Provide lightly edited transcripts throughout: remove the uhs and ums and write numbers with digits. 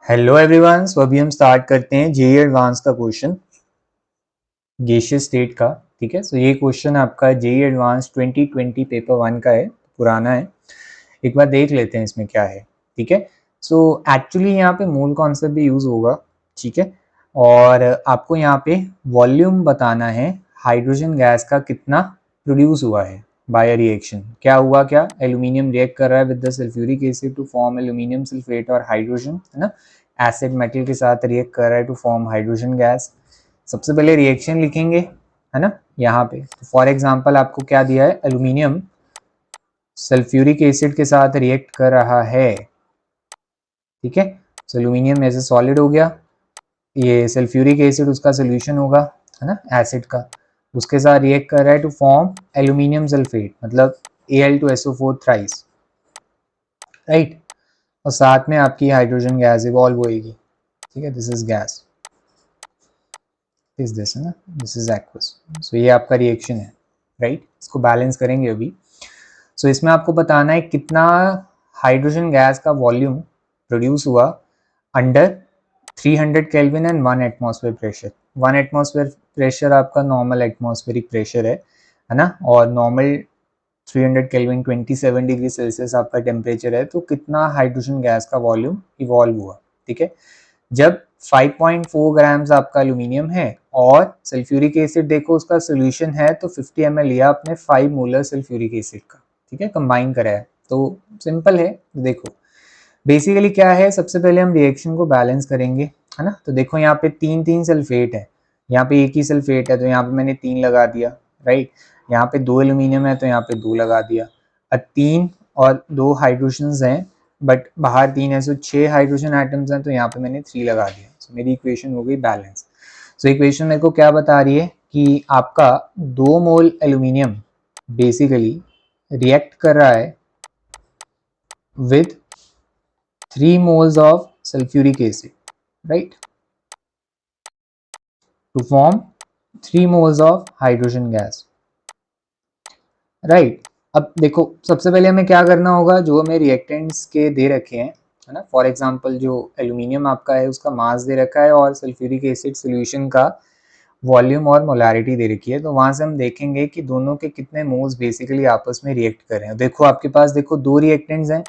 Hello everyone. सो अभी हम start करते हैं जेईई एडवांस का क्वेश्चन गैसियस स्टेट का। ठीक है, सो ये क्वेश्चन आपका जेईई एडवांस 2020 पेपर 1 का है, पुराना है। एक बार देख लेते हैं इसमें क्या है। ठीक है, सो एक्चुअली यहाँ पे मोल कॉन्सेप्ट भी यूज होगा। ठीक है, और आपको यहाँ पे वॉल्यूम बताना है हाइड्रोजन गैस का कितना प्रोड्यूस हुआ है बाय रिएक्शन। क्या हुआ, क्या एल्यूमिनियम रिएक्ट कर रहा है with the sulphuric acid to form aluminium sulphate और हाइड्रोजन, है ना। एसिड मेटल के साथ रिएक्ट कर रहा है टू फॉर्म हाइड्रोजन गैस। सबसे पहले रिएक्शन लिखेंगे, है ना, यहाँ पे। फॉर एग्जांपल आपको क्या दिया है, एल्यूमिनियम सल्फ्यूरिक एसिड के साथ रिएक्ट कर रहा है। ठीक है, तो एल्यूमिनियम एज ए सॉलिड हो गया, ये सल्फ्यूरिक एसिड उसका सोल्यूशन होगा, है ना, एसिड का। उसके साथ रिएक्ट कर रहा है टू फॉर्म एल्यूमिनियम सल्फेट, मतलब Al2SO4 थ्राइस, राइट। और साथ में आपकी हाइड्रोजन गैस इवॉल्व होएगी। ठीक है, this is gas, is this, है ना, दिस इज एक्वस। सो ये आपका रिएक्शन है, राइट। इसको बैलेंस करेंगे अभी। सो इसमें आपको बताना है कितना हाइड्रोजन गैस का वॉल्यूम प्रोड्यूस हुआ under 300 kelvin and 1 atmosphere pressure. 1 atmosphere pressure आपका नॉर्मल एटमॉस्फेरिक प्रेशर है ना, और नॉर्मल 300 केल्विन 27 डिग्री सेल्सियस आपका टेम्परेचर है। तो कितना हाइड्रोजन गैस का वॉल्यूम इवॉल्व हुआ। ठीक है, जब 5.4 ग्राम्स आपका एल्यूमिनियम है और सल्फ्यूरिक एसिड देखो उसका सोल्यूशन है, तो 50 ml लिया आपने 5 मोलर सल्फ्यूरिक एसिड का। ठीक है, कंबाइन करा है, तो सिंपल है। देखो बेसिकली क्या है, सबसे पहले हम रिएक्शन को बैलेंस करेंगे, है ना। तो देखो यहाँ पे तीन तीन सल्फेट है, यहाँ पे एक ही सल्फेट है तो यहाँ पे मैंने 3 लगा दिया, राइट। यहाँ पे 2 एल्यूमिनियम है तो यहाँ पे 2 लगा दिया। अब 3 और 2 हाइड्रोजन हैं, बट बाहर 3 है, सो 6 हाइड्रोजन एटम्स हैं तो यहाँ पे मैंने 3 लगा दिया। सो मेरी इक्वेशन हो गई बैलेंस। सो इक्वेशन मेरे को क्या बता रही है कि आपका 2 मोल एल्यूमिनियम बेसिकली रिएक्ट कर रहा है with 3 moles of sulfuric acid, right, to form 3 moles of hydrogen gas, right। अब देखो सबसे पहले हमें क्या करना होगा, जो हमें रिएक्टेंट्स के दे रखे हैं, है ना। फॉर एग्जांपल जो एल्यूमिनियम आपका है उसका मास दे रखा है और सल्फ्यूरिक एसिड सोल्यूशन का वॉल्यूम और मोलारिटी दे रखी है, तो वहां से हम देखेंगे कि दोनों के कितने मोल्स बेसिकली आपस में रिएक्ट कर रहे हैं। देखो आपके पास देखो 2 रिएक्टेंट्स हैं,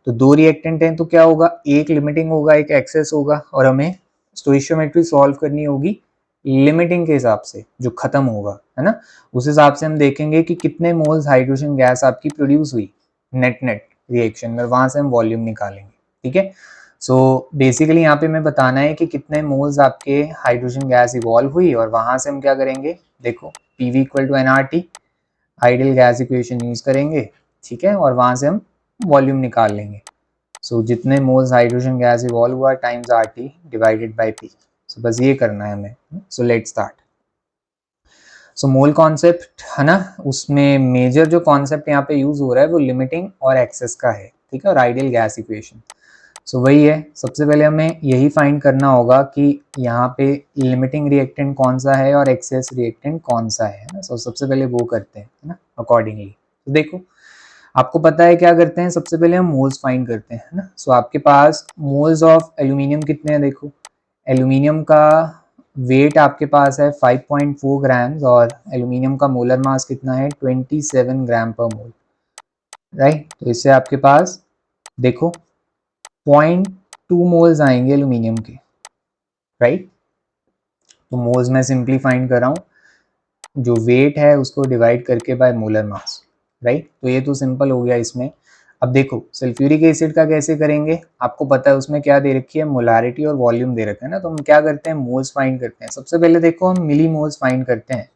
तो 2 रिएक्टेंट हैं तो क्या होगा, एक लिमिटिंग होगा एक एक्सेस होगा, और हमें स्टोइशियोमेट्री सॉल्व करनी होगी लिमिटिंग के हिसाब से जो खत्म होगा, है ना। उस हिसाब से हम देखेंगे कि कितने मोल्स हाइड्रोजन गैस आपकी प्रोड्यूस हुई नेट रिएक्शन में, वहां से हम वॉल्यूम निकालेंगे। ठीक है, सो बेसिकली यहाँ पे मैं बताना है कि कितने मोल्स आपके हाइड्रोजन गैस इवॉल्व हुई, और वहां से हम क्या करेंगे, देखो PV equal to NRT ideal gas equation use करेंगे। ठीक है, और वहां से हम वॉल्यूम निकाल लेंगे। सो जितने मोल्स हाइड्रोजन गैस इवॉल्व हुआ times RT divided by P। सो बस ये करना है हमें। So let's start. So mole concept, है ना, उसमें मेजर जो कॉन्सेप्ट यहाँ पे यूज हो रहा है वो लिमिटिंग और एक्सेस का है। ठीक है, और आइडियल गैस इक्वेशन। सो वही है, सबसे पहले हमें यही फाइंड करना होगा कि यहाँ पे लिमिटिंग रिएक्टेंट कौन सा है और एक्सेस रिएक्टेंट कौन सा है ना। सो सबसे पहले वो करते हैं, है ना, अकॉर्डिंगली। तो देखो आपको पता है क्या करते हैं, सबसे पहले हम मोल्स फाइंड करते हैं, है ना। सो आपके पास मोल्स ऑफ एल्यूमिनियम कितने हैं, देखो एल्यूमिनियम का वेट आपके पास है 5.4 ग्राम्स और एल्यूमिनियम का मोलर मास कितना है 27 ग्राम पर मोल, राइट। तो इससे आपके पास देखो 0.2 मोल्स आएंगे एल्यूमिनियम के, राइट। तो मोल्स में सिंपली फाइंड कर रहा हूँ, जो वेट है उसको डिवाइड करके बाय मोलर मास, राइट। तो ये तो सिंपल हो गया इसमें। अब देखो सल्फ्यूरिक एसिड का कैसे करेंगे, आपको पता है उसमें क्या दे रखी है, मोलारिटी और वॉल्यूम दे रखा है ना। तो हम क्या करते हैं, मोल्स फाइंड करते हैं। सबसे पहले देखो हम मिली मोल्स फाइंड करते हैं।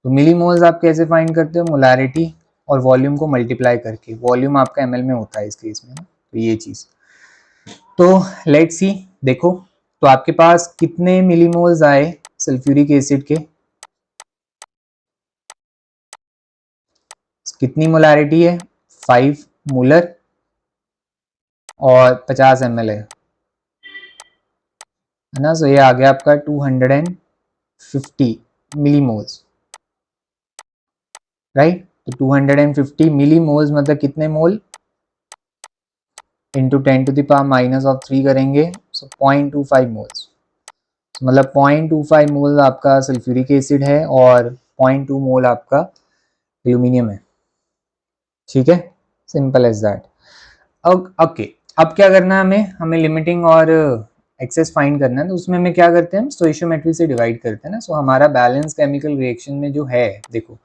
तो मिली मोल्स आप कैसे फाइंड करते हो, मोलारिटी और वॉल्यूम को मल्टीप्लाई करके। वॉल्यूम आपका ml में होता है इस केस में ना, तो ये चीज। तो लेट्स सी, देखो तो आपके पास कितने मिलीमोल्स आए सल्फ्यूरिक एसिड के, कितनी मोलारिटी है 5 मोलर और 50 ml है ना। सो ये आ गया आपका 250 मिलीमोल्स, राइट। तो 250 मिलीमोल्स मतलब कितने mole, into 10 to the power minus of 3 करेंगे, सो 0.25 मोल्स, मतलब 0.25 मोल आपका सल्फ्यूरिक एसिड है और 0.2 मोल आपका एल्यूमिनियम है, ठीक है, सिंपल एज दैट। अब ओके, अब क्या करना है हमें लिमिटिंग और एक्सेस फाइंड करना है, तो उसमें हमें क्या करते हैं, हम स्टोइशियोमेट्री से डिवाइड करते हैं ना। सो हमारा बैलेंस केमिकल रिएक्शन में जो है, देखो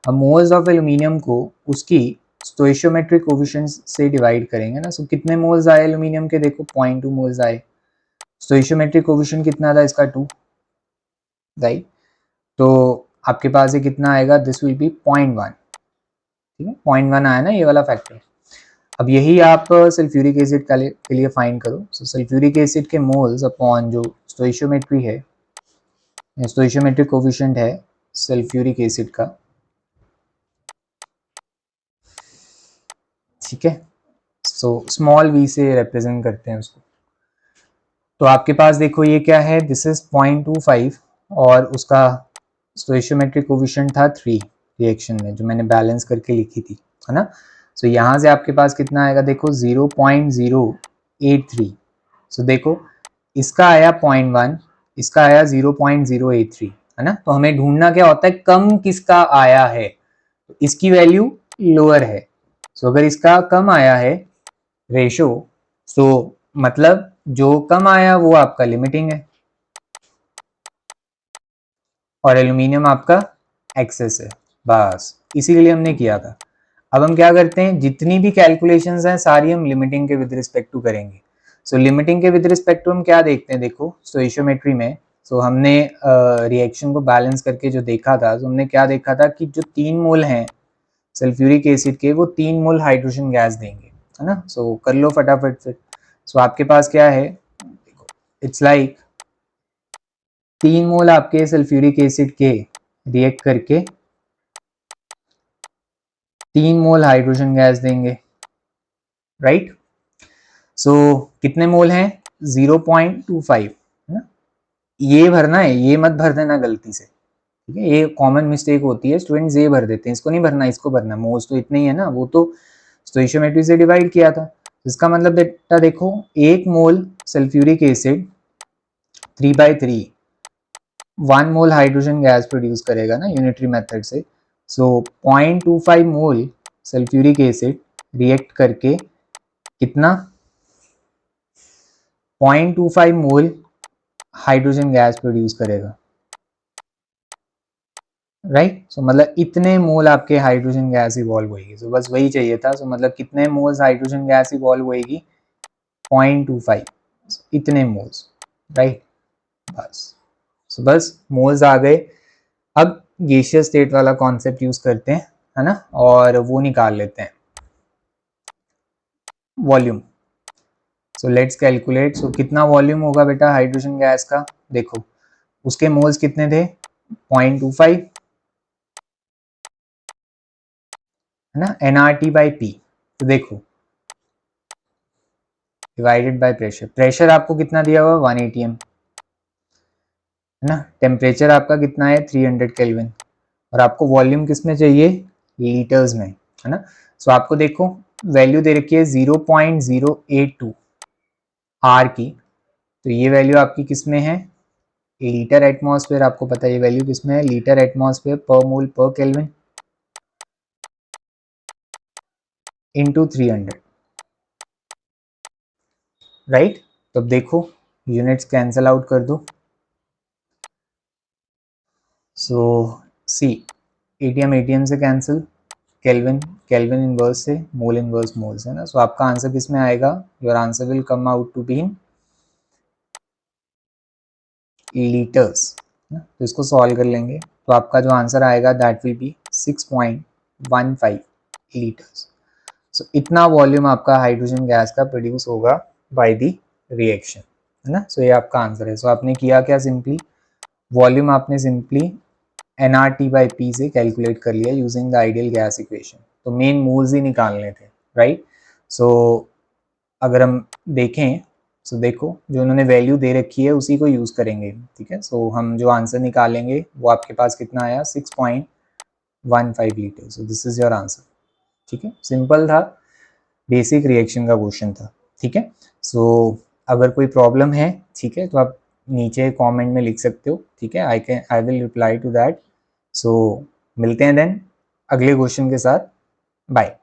अब मोल्स ऑफ एल्यूमिनियम को उसकी स्टोइशियोमेट्रिक कोफिशिएंट से डिवाइड करेंगे ना। सो कितने मोल्स आए एल्यूमिनियम के, देखो 0.2 मोल्स आए। स्टोइशियोमेट्रिक कोफिशिएंट कितना था इसका, 2, राइट। तो आपके पास ये कितना आएगा, दिस विल बी 0.1, ठीक है, 0.1 आया ना ये वाला फैक्टर। अब यही आप सल्फ्यूरिक एसिड के लिए फाइंड करो। सो सल्फ्यूरिक एसिड के मोल्स अपॉन जो स्टोइशियोमेट्री है, स्टोइशियोमेट्रिक कोफिशिएंट है सल्फ्यूरिक एसिड का, ठीक है। सो स्मॉल वी से रिप्रेजेंट करते हैं उसको। तो आपके पास देखो ये क्या है, दिस इज 0.25 और उसका स्टोइशियोमेट्रिक कोफिशिएंट था 3 रिएक्शन में, जो मैंने बैलेंस करके लिखी थी, है ना। सो यहाँ से आपके पास कितना आएगा, देखो 0.083। सो देखो इसका आया 0.1, इसका आया 0.083, है ना। तो हमें ढूंढना क्या होता है, कम किसका आया है, तो इसकी वैल्यू लोअर है। सो अगर इसका कम आया है रेशो, सो मतलब जो कम आया वो आपका लिमिटिंग है और एल्यूमिनियम आपका एक्सेस है, बस इसीलिए हमने किया था। अब हम क्या करते हैं, जितनी भी कैलकुलेशंस हैं सारी हम लिमिटिंग के विद रिस्पेक्ट टू करेंगे। सो लिमिटिंग के विद रिस्पेक्ट टू हम क्या देखते हैं, देखो स्टोइशियोमेट्री में, सो हमने रिएक्शन को बैलेंस करके जो देखा था, तो हमने क्या देखा था कि जो 3 मोल हैं सल्फ्यूरिक एसिड के, वो 3 मोल हाइड्रोजन गैस देंगे, है ना। सो कर लो फटाफट फिर। सो आपके पास क्या है, इट्स लाइक 3 मोल आपके सल्फ्यूरिक एसिड के रिएक्ट करके 3 मोल हाइड्रोजन गैस देंगे, राइट। सो कितने मोल हैं, 0.25, है ना। ये भरना है, ये मत भर देना गलती से, ठीक है, ये कॉमन मिस्टेक होती है, स्टूडेंट्स ये भर देते हैं, इसको नहीं भरना, इसको भरना। मोल्स तो इतने ही है ना, वो तो स्टोइशियोमेट्री से डिवाइड किया था। इसका मतलब बेटा देखो 1 mole sulphuric acid 3/3 1 mole hydrogen gas produce करेगा ना यूनिटरी मेथड से। So 0.25 mole sulphuric acid react करके कितना, 0.25 मोल हाइड्रोजन गैस प्रोड्यूस करेगा, राइट। सो मतलब इतने मोल आपके हाइड्रोजन गैस इवॉल्व होगी। सो बस वही चाहिए था। सो मतलब कितने मोल्स हाइड्रोजन गैस इवॉल्व होगी, 0.25, इतने मोल्स, राइट, बस। सो बस मोल्स आ गए। अब गैसियस स्टेट वाला कॉन्सेप्ट यूज करते हैं, है ना, और वो निकाल लेते हैं, volume. So let's calculate. So कितना वॉल्यूम होगा बेटा हाइड्रोजन गैस का, देखो उसके मोल्स कितने थे, 0.25, है ना, nRT/P। तो देखो डिवाइडेड बाय प्रेशर, प्रेशर आपको कितना दिया हुआ 1 atm, है ना। टेम्परेचर आपका कितना है 300 केल्विन, और आपको वॉल्यूम किस में चाहिए, लीटर्स में, है ना। सो आपको देखो वैल्यू दे रखी है 0.082 आर की, तो ये वैल्यू आपकी किस में है, लीटर एटमॉस्फेयर। आपको पता है ये वैल्यू किस में है, लीटर एटमॉस्फेयर पर मोल पर केल्विन इंटू 300, राइट। तो अब देखो यूनिट्स कैंसल आउट कर दो। सो सी एटीएम एटीएम से कैंसिल, केल्विन केल्विन इनवर्स से मोल इनवर्स मोल्स, है ना। सो आपका आंसर किस में आएगा, your answer will come out to be in litres, तो इसको सॉल्व कर लेंगे तो आपका जो आंसर आएगा दैट विल बी 6.15 लीटर्स। सो इतना वॉल्यूम आपका हाइड्रोजन गैस का प्रोड्यूस होगा बाय द रिएक्शन, है ना। सो ये आपका आंसर है। सो आपने किया क्या, सिंपली वॉल्यूम आपने सिंपली nRT/P से कैलकुलेट कर लिया using the ideal gas equation. तो मेन मोल्स ही निकालने थे, राइट। सो अगर हम देखें, सो देखो जो उन्होंने वैल्यू दे रखी है उसी को यूज़ करेंगे, ठीक है। सो हम जो आंसर निकालेंगे वो आपके पास कितना आया, 6.15 litre. So this is your answer, ठीक है, सिंपल था, बेसिक रिएक्शन का क्वेश्चन था, ठीक है। सो अगर कोई प्रॉब्लम है, ठीक है, तो आप नीचे कमेंट में लिख सकते हो, ठीक है, I will reply to that. So मिलते हैं देन अगले क्वेश्चन के साथ। बाय।